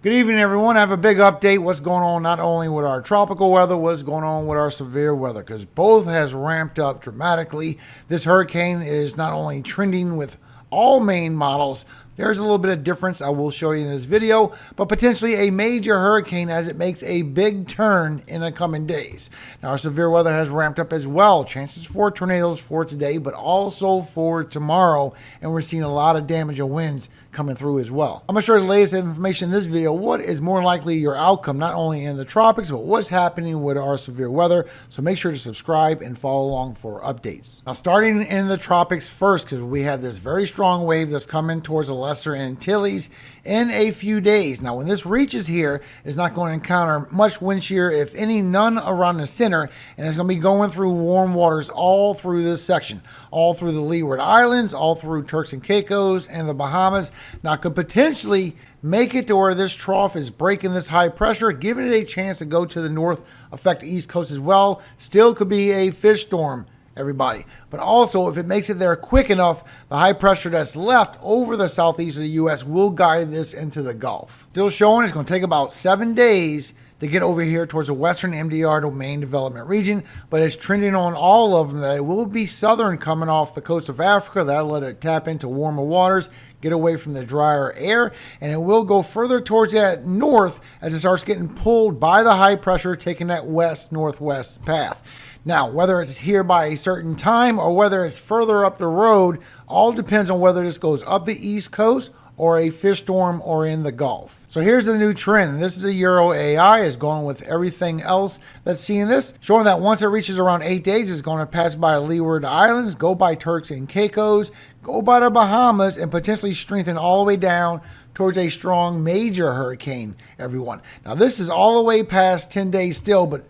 Good evening, everyone. I have a big update. What's going on not only with our tropical weather, what's going on with our severe weather, because both has ramped up dramatically. This hurricane is not only trending with all main models. There's a little bit of difference I will show you in this video, but potentially a major hurricane as it makes a big turn in the coming days. Now, our severe weather has ramped up as well. Chances for tornadoes for today, but also for tomorrow, and we're seeing a lot of damage and winds coming through as well. I'm going to show you the latest information in this video. What is more likely your outcome, not only in the tropics, but what's happening with our severe weather. So make sure to subscribe and follow along for updates. Now, starting in the tropics first, because we have this very strong wave that's coming towards the Lesser Antilles in a few days. Now, when this reaches here, it's not going to encounter much wind shear, if any, none around the center, and it's going to be going through warm waters all through this section, all through the Leeward Islands, all through Turks and Caicos and the Bahamas. Now, could potentially make it to where this trough is breaking this high pressure, giving it a chance to go to the north, affect the East Coast as well. Still could be a fish storm, everybody. But also, if it makes it there quick enough, the high pressure that's left over the southeast of the U.S. will guide this into the Gulf. Still showing it's going to take about 7 days to get over here towards the western MDR domain development region, but it's trending on all of them that it will be southern coming off the coast of Africa. That'll let it tap into warmer waters, get away from the drier air, and it will go further towards that north as it starts getting pulled by the high pressure, taking that west-northwest path. Now, whether it's here by a certain time or whether it's further up the road, all depends on whether this goes up the East Coast or a fish storm or in the Gulf. So here's the new trend. This is the Euro AI is going with everything else that's seeing this, showing that once it reaches around 8 days, it's going to pass by Leeward Islands, go by Turks and Caicos, go by the Bahamas, and potentially strengthen all the way down towards a strong major hurricane, everyone. Now, this is all the way past 10 days still, but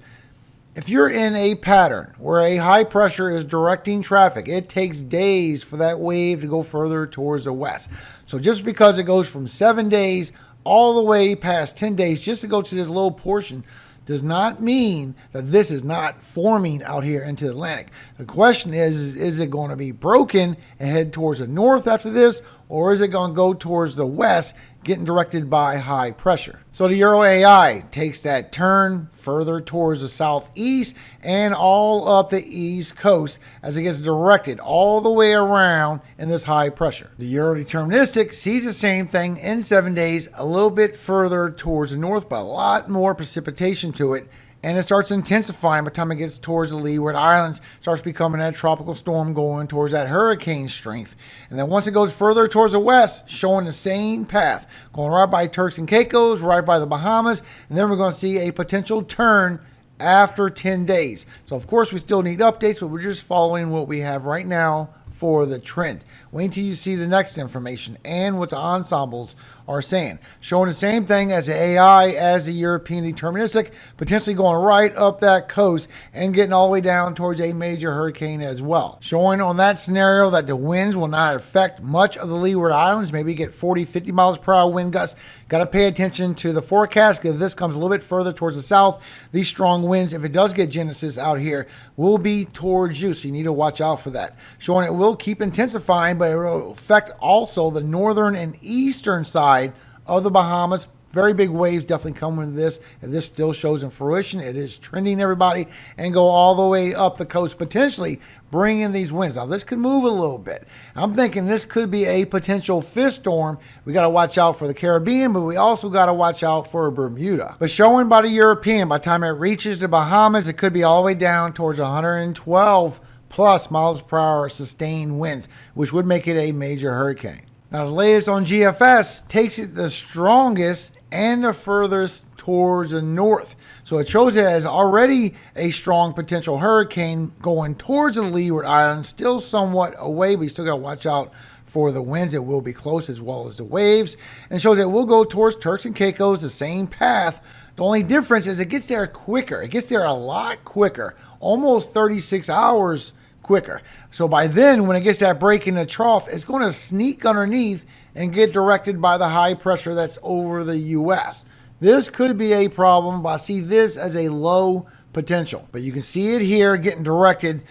if you're in a pattern where a high pressure is directing traffic, it takes days for that wave to go further towards the west. So just because it goes from 7 days all the way past 10 days just to go to this little portion does not mean that this is not forming out here into the Atlantic. The question is it going to be broken and head towards the north after this, or is it going to go towards the west, getting directed by high pressure? So the Euro AI takes that turn further towards the southeast and all up the East Coast as it gets directed all the way around in this high pressure. The Euro Deterministic sees the same thing in 7 days, a little bit further towards the north, but a lot more precipitation to it. And it starts intensifying by the time it gets towards the Leeward Islands, starts becoming that tropical storm going towards that hurricane strength. And then once it goes further towards the west, showing the same path, going right by Turks and Caicos, right by the Bahamas, and then we're going to see a potential turn after 10 days. So, of course, we still need updates, but we're just following what we have right now for the trend. Wait until you see the next information and what the ensembles are saying. Showing the same thing as the AI, as the European Deterministic, potentially going right up that coast and getting all the way down towards a major hurricane as well. Showing on that scenario that the winds will not affect much of the Leeward Islands, maybe get 40, 50 miles per hour wind gusts. Got to pay attention to the forecast because this comes a little bit further towards the south. These strong winds, if it does get Genesis out here, will be towards you, so you need to watch out for that. Showing it will keep intensifying, but it will affect also the northern and eastern side of the Bahamas. Very big waves definitely come with this. If this still shows in fruition, it is trending, everybody, and go all the way up the coast, potentially bring in these winds. Now, this could move a little bit. I'm thinking this could be a potential fish storm. We got to watch out for the Caribbean, but we also got to watch out for Bermuda. But showing by the European, by the time it reaches the Bahamas, it could be all the way down towards 112 plus miles per hour sustained winds, which would make it a major hurricane. Now, the latest on GFS takes it the strongest and the furthest towards the north. So it shows it as already a strong potential hurricane going towards the Leeward Islands, still somewhat away, but you still got to watch out for the winds. It will be close as well as the waves. And shows it will go towards Turks and Caicos, the same path. The only difference is it gets there quicker. It gets there a lot quicker, almost 36 hours quicker. So by then, when it gets that break in the trough, it's going to sneak underneath and get directed by the high pressure that's over the U.S. This could be a problem, but I see this as a low potential. But you can see it here getting directed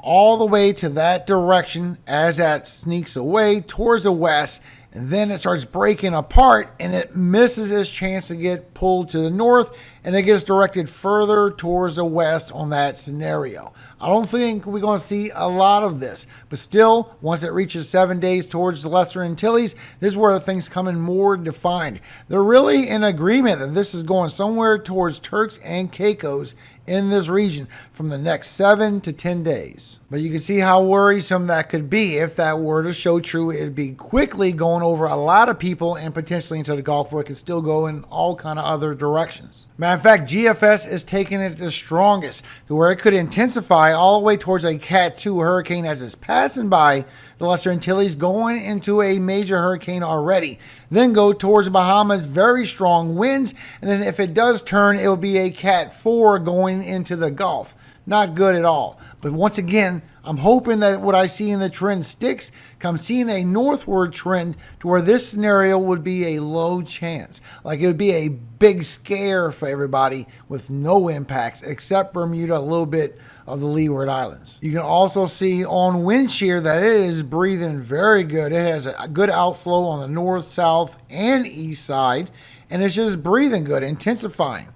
all the way to that direction as that sneaks away towards the west and then it starts breaking apart and it misses its chance to get pulled to the north, and it gets directed further towards the west on that scenario. I don't think we're going to see a lot of this, but still, once it reaches 7 days towards the Lesser Antilles, this is where things come in more defined. They're really in agreement that this is going somewhere towards Turks and Caicos in this region from the next 7 to 10 days. But you can see how worrisome that could be. If that were to show true, it'd be quickly going over a lot of people and potentially into the Gulf, where it could still go in all kind of other directions. Matter of fact, GFS is taking it the strongest to where it could intensify all the way towards a Cat 2 hurricane as it's passing by the Lesser Antilles, going into a major hurricane already. Then go towards the Bahamas, very strong winds, and then if it does turn, it will be a Cat 4 going into the Gulf. Not good at all. But once again, I'm hoping that what I see in the trend sticks. I'm seeing a northward trend to where this scenario would be a low chance. Like it would be a big scare for everybody with no impacts except Bermuda, a little bit of the Leeward Islands. You can also see on wind shear that it is breathing very good. It has a good outflow on the north, south, and east side, and it's just breathing good, intensifying,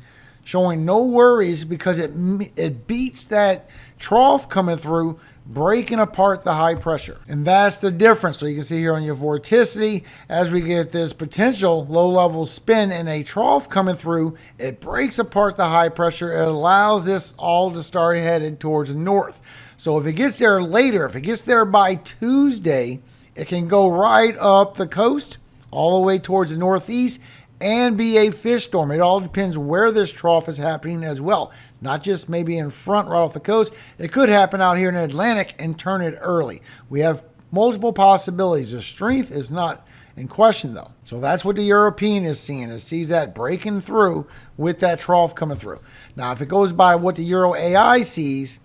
showing no worries because it beats that trough coming through, breaking apart the high pressure. And that's the difference. So you can see here on your vorticity, as we get this potential low-level spin and a trough coming through, it breaks apart the high pressure. It allows this all to start headed towards the north. So if it gets there later, if it gets there by Tuesday, it can go right up the coast, all the way towards the northeast, and be a fish storm. It all depends where this trough is happening as well. Not just maybe in front right off the coast. It could happen out here in the Atlantic and turn it early. We have multiple possibilities. The strength is not in question though. So that's what the European is seeing. It sees that breaking through with that trough coming through. Now if it goes by what the Euro AI sees,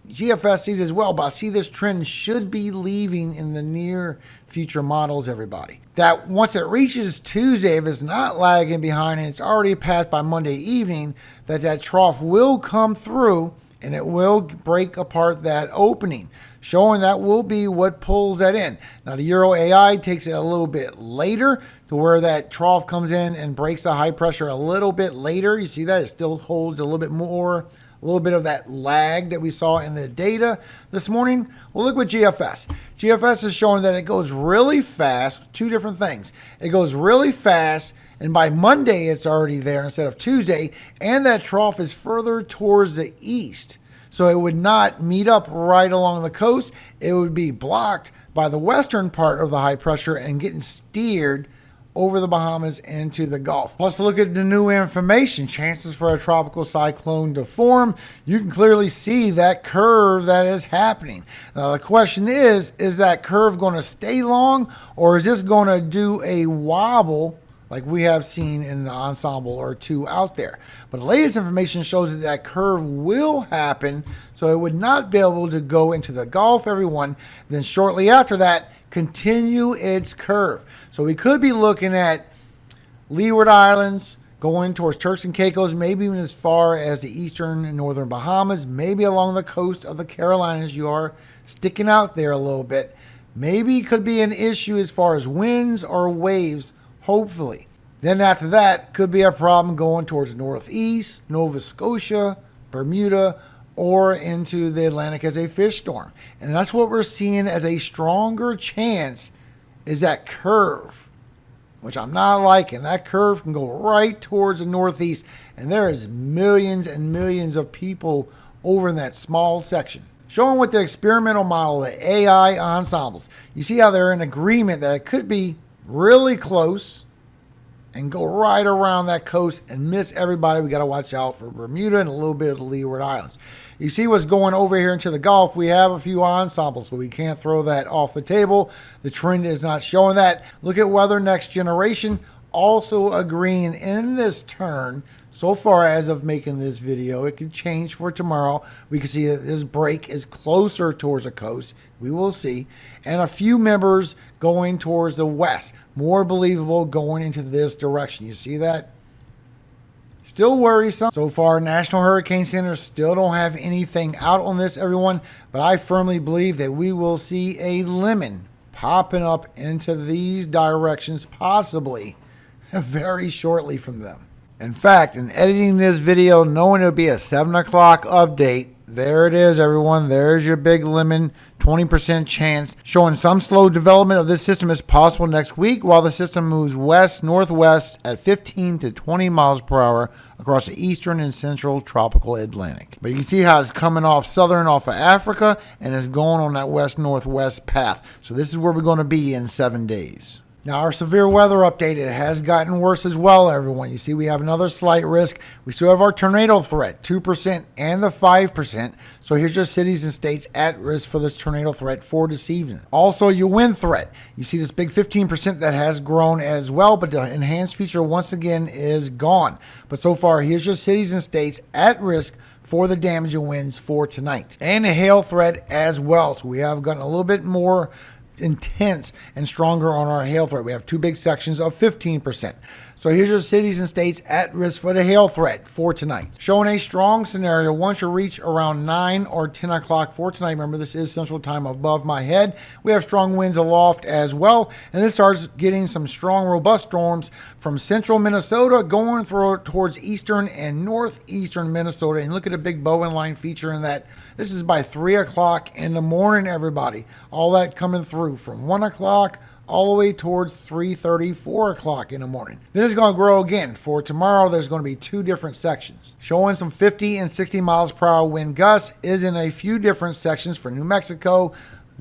GFS sees as well, but I see this trend should be leaving in the near future models, everybody. That once it reaches Tuesday, if it's not lagging behind and it's already passed by Monday evening, that trough will come through and it will break apart that opening, showing that will be what pulls that in. Now the Euro AI takes it a little bit later to where that trough comes in and breaks the high pressure a little bit later. You see that it still holds a little bit more, a little bit of that lag that we saw in the data this morning. Well, look what GFS. GFS is showing that it goes really fast. Two different things. It goes really fast, and by Monday it's already there instead of Tuesday, and that trough is further towards the east. So it would not meet up right along the coast. It would be blocked by the western part of the high pressure and getting steered over the Bahamas into the Gulf. Plus, look at the new information. Chances for a tropical cyclone to form. You can clearly see that curve that is happening. Now, the question is that curve going to stay long, or is this going to do a wobble like we have seen in an ensemble or two out there? But the latest information shows that that curve will happen, so it would not be able to go into the Gulf, everyone. Then shortly after that, continue its curve. So we could be looking at Leeward Islands going towards Turks and Caicos, maybe even as far as the eastern and northern Bahamas, maybe along the coast of the Carolinas. You are sticking out there a little bit. Maybe it could be an issue as far as winds or waves, hopefully. Then after that, could be a problem going towards the northeast, Nova Scotia, Bermuda, or into the Atlantic as a fish storm. And that's what we're seeing as a stronger chance, is that curve, which I'm not liking. That curve can go right towards the northeast, and there is millions and millions of people over in that small section. Showing with the experimental model, the AI ensembles, you see how they're in agreement that it could be really close and go right around that coast and miss everybody. We got to watch out for Bermuda and a little bit of the Leeward Islands. You see what's going over here into the Gulf. We have a few ensembles, but we can't throw that off the table. The trend is not showing that. Look at Weather Next Generation, also agreeing in this turn. So far as of making this video, it could change for tomorrow. We can see that this break is closer towards the coast. We will see. And a few members going towards the west. More believable going into this direction. You see that? Still worrisome. So far, National Hurricane Center still don't have anything out on this, everyone. But I firmly believe that we will see a lemon popping up into these directions, possibly very shortly from them. In fact, in editing this video, knowing it would be a 7 o'clock update, there it is, everyone. There's your big lemon, 20% chance, showing some slow development of this system is possible next week while the system moves west-northwest at 15 to 20 miles per hour across the eastern and central tropical Atlantic. But you can see how it's coming off southern off of Africa and is going on that west-northwest path. So this is where we're going to be in 7 days. Now, our severe weather update, it has gotten worse as well, everyone. You see, we have another slight risk. We still have our tornado threat, 2% and the 5%. So here's your cities and states at risk for this tornado threat for this evening. Also, your wind threat. You see this big 15% that has grown as well, but the enhanced feature once again is gone. But so far, here's your cities and states at risk for the damage and winds for tonight. And a hail threat as well. So we have gotten a little bit more intense and stronger on our hail threat. We have two big sections of 15%. So here's your cities and states at risk for the hail threat for tonight. Showing a strong scenario once you reach around 9 or 10 o'clock for tonight. Remember, this is Central Time above my head. We have strong winds aloft as well. And this starts getting some strong, robust storms from central Minnesota going through towards eastern and northeastern Minnesota. And look at a big Bowen line feature in that. This is by 3 o'clock in the morning, everybody. All that coming through from 1 o'clock all the way towards 3:30, 4 o'clock in the morning. Then it's going to grow again. For tomorrow, there's going to be two different sections. Showing some 50 and 60 miles per hour wind gusts is in a few different sections for New Mexico,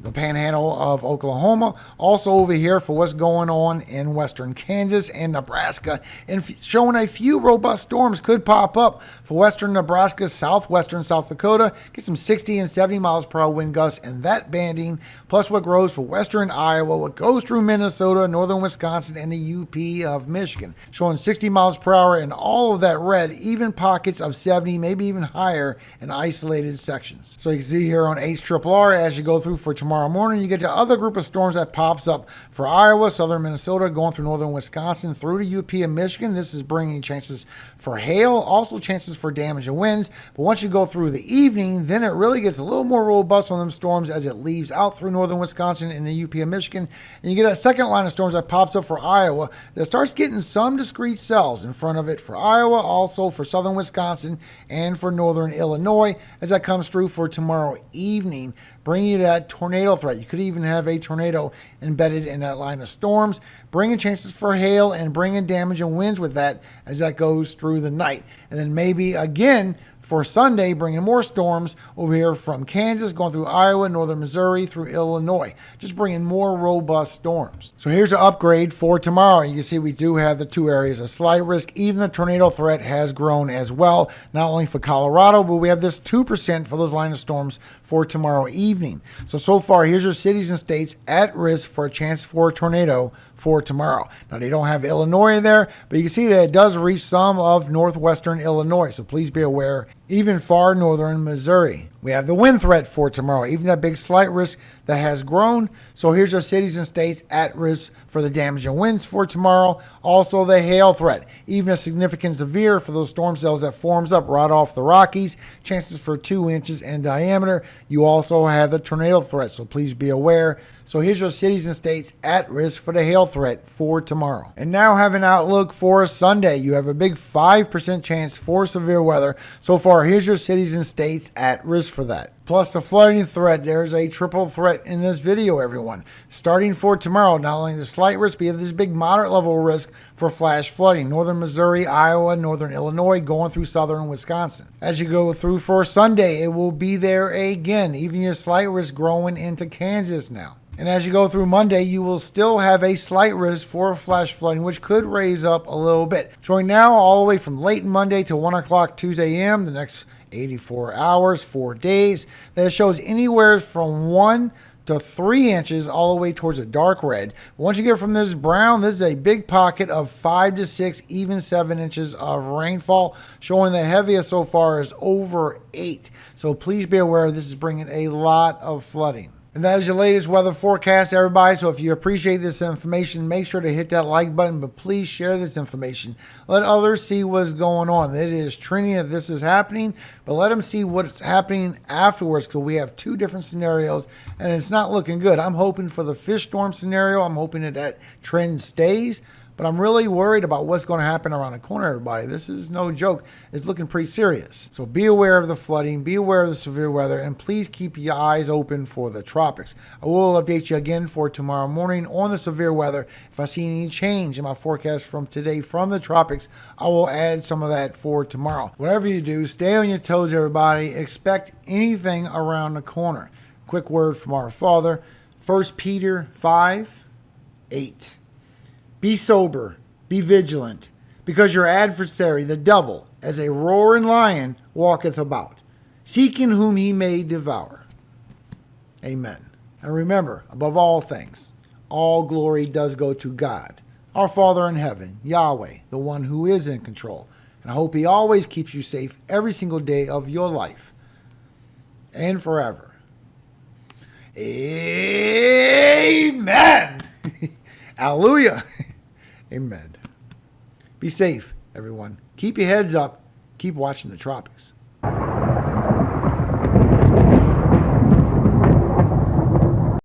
the panhandle of Oklahoma, also over here for what's going on in western Kansas and Nebraska, and showing a few robust storms could pop up for western Nebraska, southwestern South Dakota. Get some 60 and 70 miles per hour wind gusts and that banding, plus what grows for western Iowa, what goes through Minnesota, northern Wisconsin, and the UP of Michigan. Showing 60 miles per hour in all of that red, even pockets of 70, maybe even higher in isolated sections. So you can see here on HRRR as you go through for tomorrow morning, you get the other group of storms that pops up for Iowa, southern Minnesota, going through northern Wisconsin, through the UP and Michigan. This is bringing chances for hail, also chances for damage and winds. But once you go through the evening, then it really gets a little more robust on them storms as it leaves out through northern Wisconsin and the UP and Michigan. And you get a second line of storms that pops up for Iowa that starts getting some discrete cells in front of it for Iowa, also for southern Wisconsin and for northern Illinois as that comes through for tomorrow evening, bringing you that tornado threat. You could even have a tornado embedded in that line of storms, bringing chances for hail and bringing damage and winds with that as that goes through the night. And then maybe again for Sunday, bringing more storms over here from Kansas, going through Iowa, northern Missouri, through Illinois, just bringing more robust storms. So here's an upgrade for tomorrow. You can see we do have the two areas of slight risk. Even the tornado threat has grown as well, not only for Colorado, but we have this 2% for those line of storms for tomorrow evening. So far, here's your cities and states at risk for a chance for a tornado for tomorrow. Now, they don't have Illinois there, but you can see that it does reach some of northwestern Illinois, so please be aware. Even far northern Missouri. We have the wind threat for tomorrow, even that big slight risk that has grown. So here's our cities and states at risk for the damage and winds for tomorrow. Also the hail threat, even a significant severe for those storm cells that forms up right off the Rockies. Chances for 2 inches in diameter. You also have the tornado threat, so please be aware. So here's your cities and states at risk for the hail threat for tomorrow. And now have an outlook for Sunday. You have a big 5% chance for severe weather. So far, here's your cities and states at risk for that. Plus the flooding threat. There's a triple threat in this video, everyone. Starting for tomorrow, not only the slight risk, but you have this big moderate level risk for flash flooding. Northern Missouri, Iowa, northern Illinois, going through southern Wisconsin. As you go through for Sunday, it will be there again. Even your slight risk growing into Kansas now. And as you go through Monday, you will still have a slight risk for flash flooding, which could raise up a little bit. Showing now all the way from late Monday to 1 o'clock Tuesday a.m., the next 84 hours, 4 days. That shows anywhere from 1 to 3 inches all the way towards a dark red. Once you get from this brown, this is a big pocket of 5 to 6, even 7 inches of rainfall, showing the heaviest so far is over 8. So please be aware this is bringing a lot of flooding. And that is your latest weather forecast, everybody. So if you appreciate this information, make sure to hit that like button, but please share this information. Let others see what's going on. It is trending that this is happening, but let them see what's happening afterwards, because we have two different scenarios and it's not looking good. I'm hoping for the fish storm scenario. I'm hoping that trend stays. But I'm really worried about what's going to happen around the corner, everybody. This is no joke. It's looking pretty serious. So be aware of the flooding, be aware of the severe weather, and please keep your eyes open for the tropics. I will update you again for tomorrow morning on the severe weather. If I see any change in my forecast from today from the tropics, I will add some of that for tomorrow. Whatever you do, stay on your toes, everybody. Expect anything around the corner. Quick word from our Father, 1 Peter 5:8. Be sober, be vigilant, because your adversary, the devil, as a roaring lion, walketh about, seeking whom he may devour. Amen. And remember, above all things, all glory does go to God, our Father in heaven, Yahweh, the one who is in control. And I hope he always keeps you safe every single day of your life and forever. Amen. Hallelujah. Amen. Be safe, everyone. Keep your heads up. Keep watching the tropics.